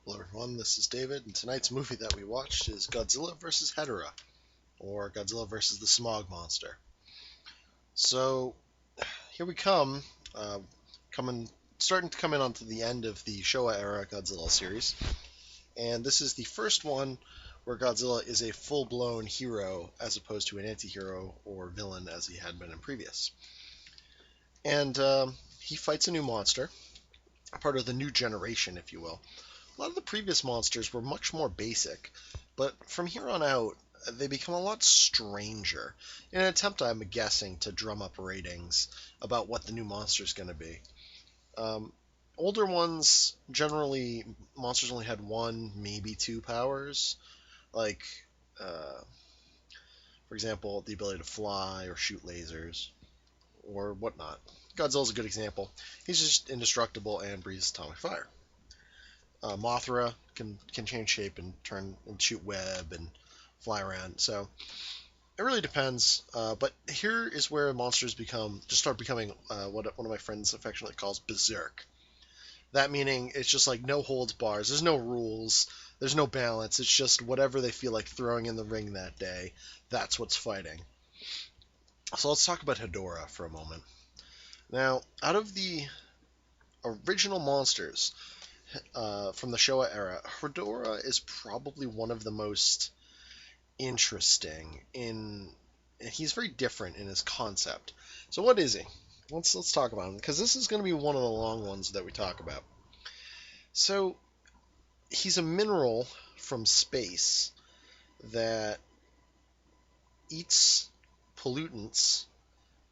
Hello everyone, this is David, and tonight's movie that we watched is Godzilla vs. Hedorah, or Godzilla vs. the Smog Monster. So, here we come, uh, starting to come in onto the end of the Showa era Godzilla series, and this is the first one where Godzilla is a full-blown hero as opposed to an anti-hero or villain as he had been in previous. And he fights a new monster, part of the new generation, if you will. A lot of the previous monsters were much more basic, but from here on out, they become a lot stranger in an attempt, I'm guessing, to drum up ratings about what the new monster is going to be. Um, Older ones, generally, monsters only had one, maybe two powers, like, uh, for example, the ability to fly or shoot lasers or whatnot. Godzilla's a good example. He's just indestructible and breathes atomic fire. Mothra can change shape and turn and shoot web and fly around. So it really depends. But here is where monsters start becoming what one of my friends affectionately calls berserk. That meaning it's just like no holds bars. There's no rules. There's no balance. It's just whatever they feel like throwing in the ring that day. That's what's fighting. So let's talk about Hedorah for a moment. Now, out of the original monsters, from the Showa era, Hedorah is probably one of the most interesting in. He's very different in his concept. So what is he? Let's talk about him because this is going to be one of the long ones that we talk about. So he's a mineral from space that eats pollutants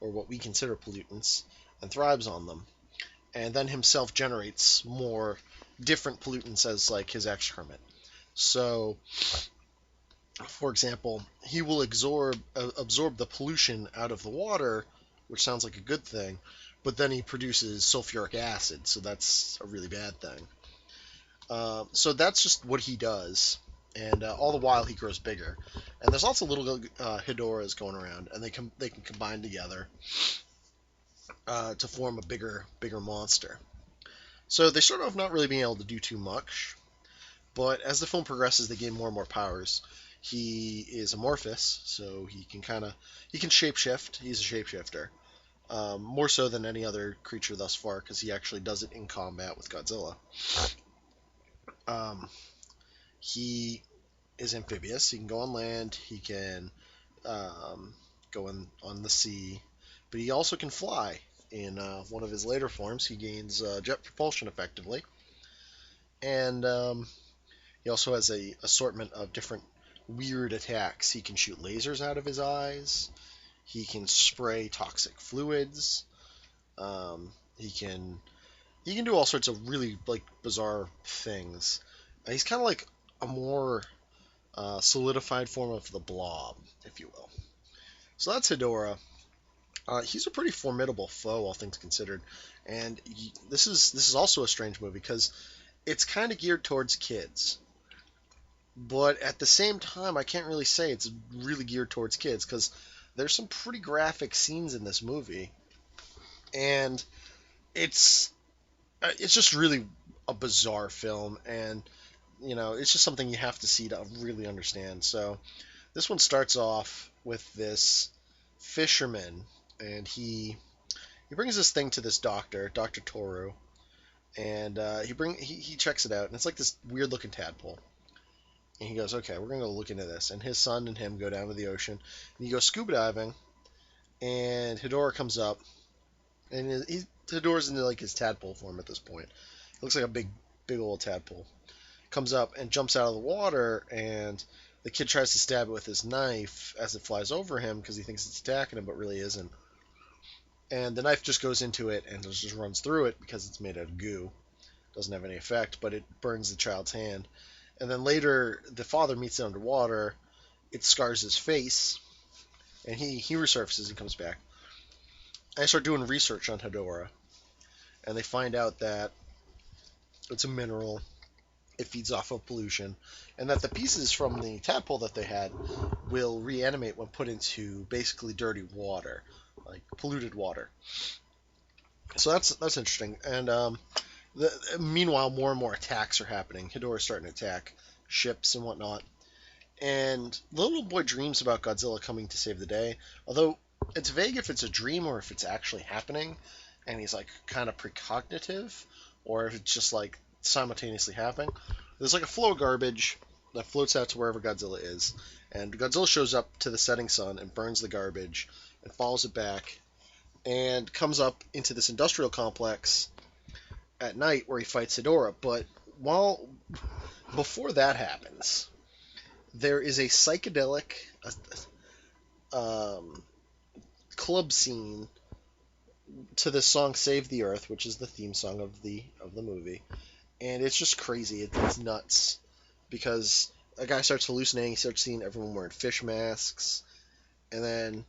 or what we consider pollutants and thrives on them, and then himself generates more different pollutants as like his excrement. So for example, he will absorb the pollution out of the water, which sounds like a good thing, but then he produces sulfuric acid, so that's a really bad thing. So that's just what he does, and all the while he grows bigger. And there's lots of little Hedorahs going around, and they can combine together to form a bigger monster. So they start off not really being able to do too much, but as the film progresses, they gain more and more powers. He is amorphous, so he can shapeshift. He's a shapeshifter, more so than any other creature thus far, because he actually does it in combat with Godzilla. Um, he is amphibious. He can go on land. He can go on the sea, but he also can fly. In one of his later forms, he gains jet propulsion effectively, and he also has a assortment of different weird attacks. He can shoot lasers out of his eyes. He can spray toxic fluids. He can do all sorts of really like bizarre things. He's kind of like a more solidified form of the Blob, if you will. So that's Hedorah. He's a pretty formidable foe, all things considered, and this is also a strange movie because it's kind of geared towards kids. But at the same time, I can't really say it's really geared towards kids because there's some pretty graphic scenes in this movie, and it's it's just really a bizarre film, and it's just something you have to see to really understand. So this one starts off with this fisherman, and he brings this thing to this doctor, Doctor Toru, and he checks it out, and it's like this weird looking tadpole. And he goes, okay, we're going to go look into this. And his son and him go down to the ocean. And he goes scuba diving. And Hedorah comes up. And Hedorah's in like his tadpole form at this point. It looks like a big old tadpole. Comes up and jumps out of the water. And the kid tries to stab it with his knife as it flies over him because he thinks it's attacking him, but really isn't. And the knife just goes into it and just runs through it because it's made out of goo. Doesn't have any effect, but it burns the child's hand. And then later, the father meets it underwater. It scars his face, and he resurfaces and comes back. I start doing research on Hedorah, and they find out that it's a mineral. It feeds off of pollution, and that the pieces from the tadpole that they had will reanimate when put into basically dirty water, like polluted water. So that's interesting. And Meanwhile, more and more attacks are happening. Hidora's starting to attack ships and whatnot. And the little boy dreams about Godzilla coming to save the day. Although it's vague if it's a dream or if it's actually happening, and he's like kind of precognitive, or if it's just like simultaneously happening. There's like a flow of garbage that floats out to wherever Godzilla is, and Godzilla shows up to the setting sun and burns the garbage and follows it back and comes up into this industrial complex at night where he fights Hedorah. But while before that happens, there is a psychedelic um, club scene to the song "Save the Earth," which is the theme song of the movie, and it's just crazy. It's nuts because a guy starts hallucinating. He starts seeing everyone wearing fish masks, and then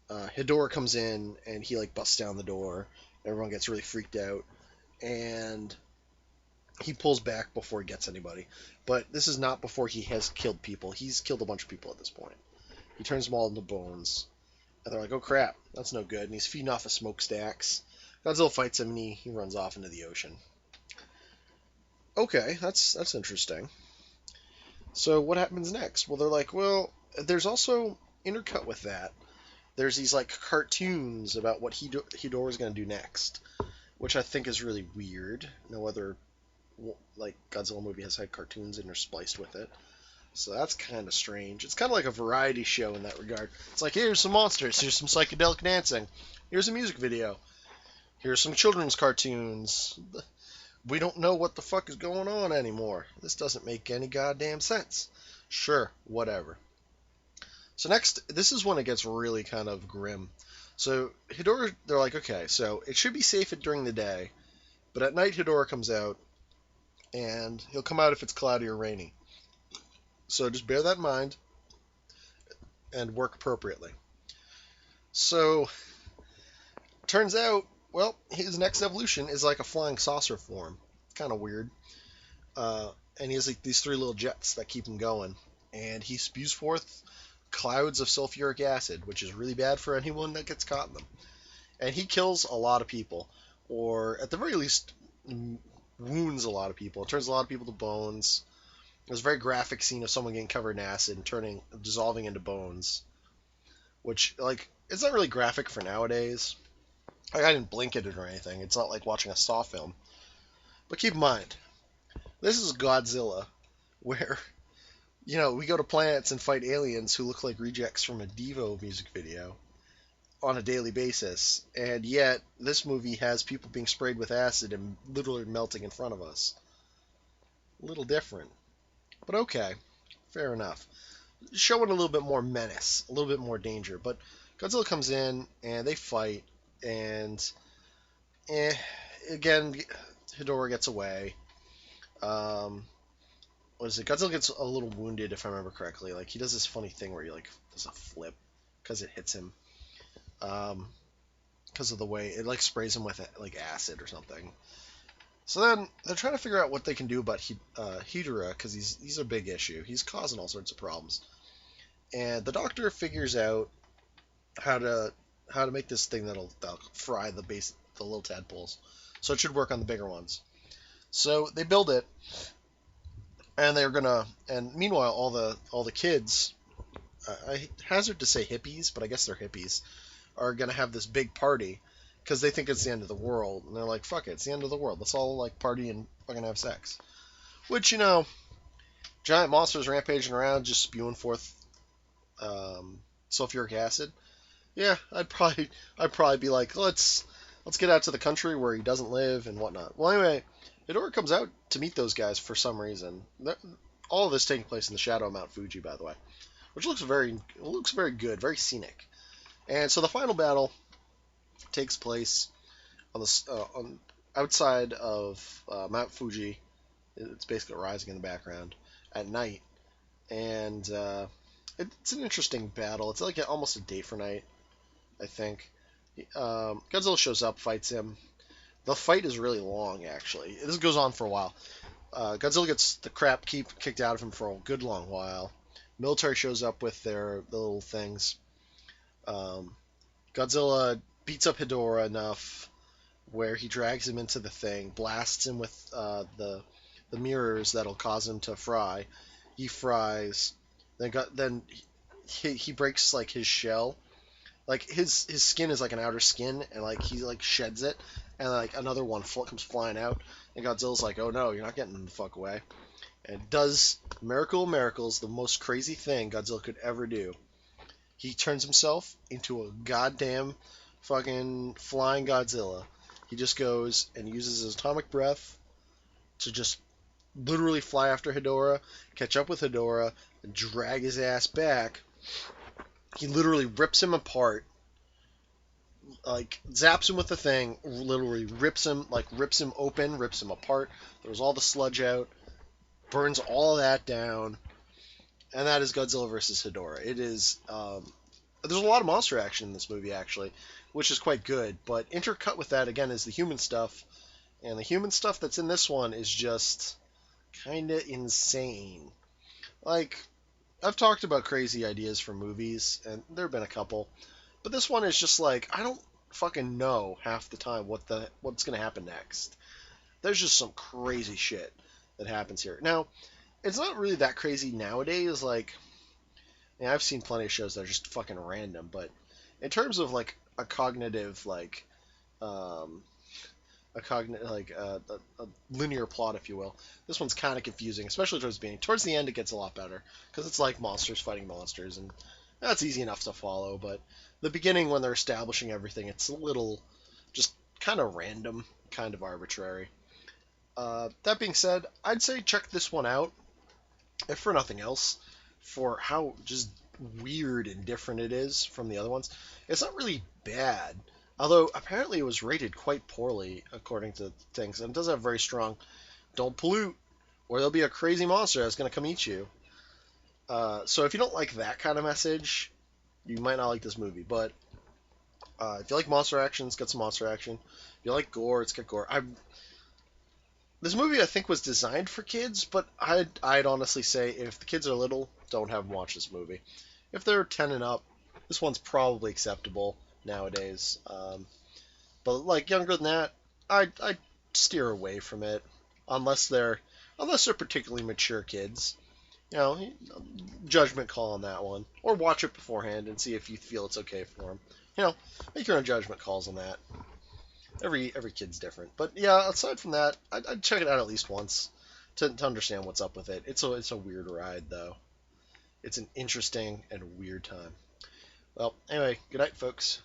Hedorah comes in and he like busts down the door. Everyone gets really freaked out, and he pulls back before he gets anybody. But this is not before he has killed people. He's killed a bunch of people at this point. He turns them all into bones. And they're like, oh crap, that's no good. And he's feeding off of smokestacks. Godzilla fights him and he runs off into the ocean. Okay, that's interesting. So what happens next? Well, they're like, well, there's also intercut with that. There's these like cartoons about what Hedorah's going to do next, which I think is really weird. No other like Godzilla movie has had cartoons interspliced with it. So that's kind of strange. It's kind of like a variety show in that regard. It's like, here's some monsters, here's some psychedelic dancing, here's a music video, here's some children's cartoons. We don't know what the fuck is going on anymore. This doesn't make any goddamn sense. Sure, whatever. So next, this is when it gets really kind of grim. So Hedorah, they're like, okay, so it should be safe during the day, but at night Hedorah comes out, and he'll come out if it's cloudy or rainy. So just bear that in mind and work appropriately. So, turns out, well, his next evolution is like a flying saucer form. Kind of weird. And he has like these three little jets that keep him going. And he spews forth clouds of sulfuric acid, which is really bad for anyone that gets caught in them. And he kills a lot of people, or at the very least, wounds a lot of people. It turns a lot of people to bones. There's a very graphic scene of someone getting covered in acid and dissolving into bones, which, like, it's not really graphic for nowadays. Like, I didn't blink at it or anything. It's not like watching a Saw film. But keep in mind, this is Godzilla, where, we go to planets and fight aliens who look like rejects from a Devo music video on a daily basis, and yet this movie has people being sprayed with acid and literally melting in front of us. A little different. But okay, fair enough. Showing a little bit more menace, a little bit more danger. But Godzilla comes in and they fight, and again, Hedorah gets away. What is it? Godzilla gets a little wounded, if I remember correctly. Like, he does this funny thing where he like does a flip because it hits him. Because of the way it like sprays him with like acid or something. So then they're trying to figure out what they can do about Hedorah, because he's a big issue. He's causing all sorts of problems. And the doctor figures out how to make this thing that'll fry the little tadpoles. So it should work on the bigger ones. So they build it, and and meanwhile all the kids, I hazard to say hippies, but I guess they're hippies, are gonna have this big party because they think it's the end of the world, and they're like, fuck it, it's the end of the world. Let's all like party and fucking have sex. Which, giant monsters rampaging around just spewing forth sulfuric acid. Yeah, I'd probably be like, let's get out to the country where he doesn't live and whatnot. Well, anyway, Hedorah comes out to meet those guys for some reason. All of this taking place in the shadow of Mount Fuji, by the way, which looks very good, very scenic. And so the final battle takes place on outside of Mount Fuji. It's basically rising in the background at night, and it's an interesting battle. It's like almost a day for night, I think. Godzilla shows up, fights him. The fight is really long, actually. This goes on for a while. Godzilla gets the crap kicked out of him for a good long while. Military shows up with the little things. Godzilla beats up Hedorah enough where he drags him into the thing, blasts him with the mirrors that'll cause him to fry. He fries. Then he breaks like his shell. Like his skin is like an outer skin, and like he like sheds it, and like another one comes flying out, and Godzilla's like, "Oh no, you're not getting the fuck away!" And does miracle of miracles, the most crazy thing Godzilla could ever do. He turns himself into a goddamn fucking flying Godzilla. He just goes and uses his atomic breath to just literally fly after Hedorah, catch up with Hedorah, and drag his ass back. He literally rips him apart, like zaps him with the thing, literally rips him open, rips him apart, throws all the sludge out, burns all of that down, and that is Godzilla versus Hedorah. It is. There's a lot of monster action in this movie actually, which is quite good. But intercut with that again is the human stuff, and the human stuff that's in this one is just kind of insane. Like I've talked about crazy ideas for movies, and there have been a couple, but this one is just like I don't fucking know half the time what's gonna happen next. There's just some crazy shit that happens here. Now, it's not really that crazy nowadays. Like, I've seen plenty of shows that are just fucking random, but in terms of like a cognitive um, a linear plot, if you will. This one's kind of confusing, especially towards the beginning. Towards the end, it gets a lot better because it's like monsters fighting monsters, and that's easy enough to follow. But the beginning, when they're establishing everything, it's a little just kind of random, kind of arbitrary. That being said, I'd say check this one out, if for nothing else, for how just weird and different it is from the other ones. It's not really bad, although apparently it was rated quite poorly according to things, and it does have very strong "don't pollute" or there'll be a crazy monster that's going to come eat you. So if you don't like that kind of message, you might not like this movie. But if you like monster action, it's got some monster action. If you like gore, it's got gore. This movie I think was designed for kids, but I'd honestly say if the kids are little, don't have them watch this movie. If they're 10 and up, this one's probably acceptable nowadays. But like younger than that, I'd steer away from it unless they're particularly mature kids. You know, judgment call on that one, or watch it beforehand and see if you feel it's okay for them. You know, make your own judgment calls on that. Every kid's different, but yeah. Aside from that, I'd check it out at least once to understand what's up with it. It's a weird ride though. It's an interesting and weird time. Well, anyway, good night, folks.